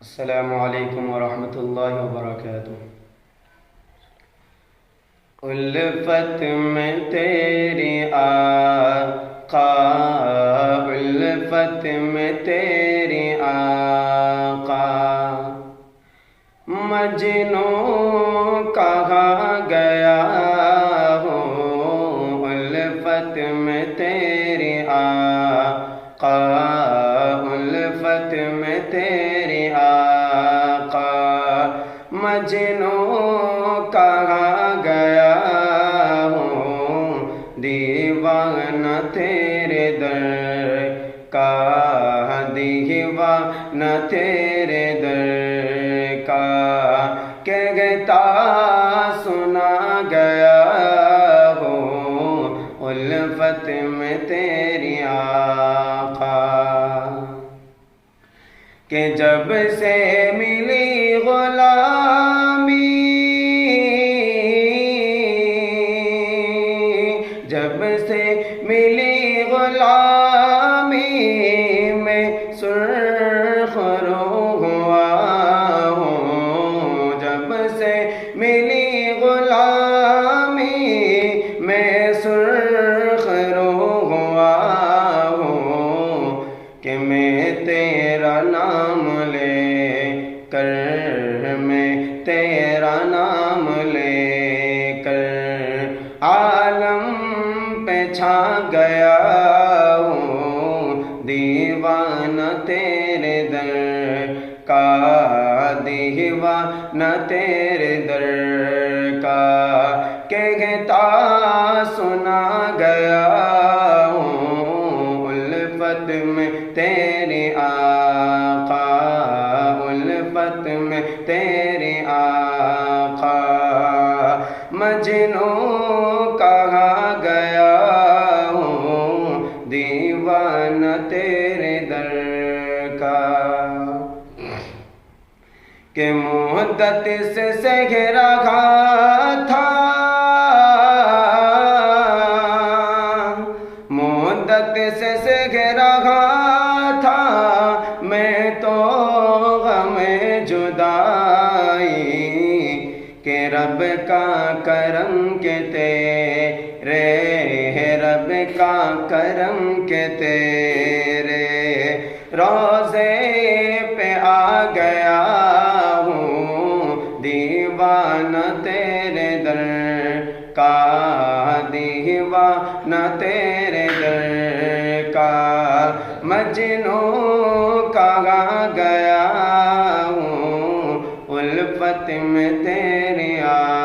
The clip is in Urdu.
السلام علیکم ورحمۃ اللہ وبرکاتہ۔ الفت میں تیری آقا، الفت میں تیری آقا، مجنوں کہا گیا ہوں، الفت میں تیری آقا، الفت میں تیری آقا، مجنوں کہا گیا ہوں، دیوانہ تیرے در کا، دیوانہ تیرے در کا، کہتا سنا گیا ہوں، الفت میں تیری آقا، کہ جب سے ملی غلامی، جب سے ملی غلامی، میں سرخ رو ہوا ہوں، جب سے ملی غلامی، میں سرخ رو ہوا ہوں، کہ میں تیرا نام لے کر، میں تیرا نام لے کر عالم پہ چھا گیا ہوں، دیوانہ تیرے در کا، دیوانہ تیرے در کا، کہتا سنا گیا ہوں، الفت میں تیری آقا، الفت میں تیری آقا، مجنوں کہا گیا ہوں، دیوانہ تیرے در کا، کہ مدت سے سہ رہا تھا، مدت سے سہ رہا تھا میں تو غم جدائی، کہ رب کا کرم کے تیرے، رب کا کرم کے تیرے روضے پہ آ گیا ہوں، دیوانہ تیرے در کا، دیوانہ تیرے در کا، مجنوں کہا گیا ہوں، الفت میں تیری آقا۔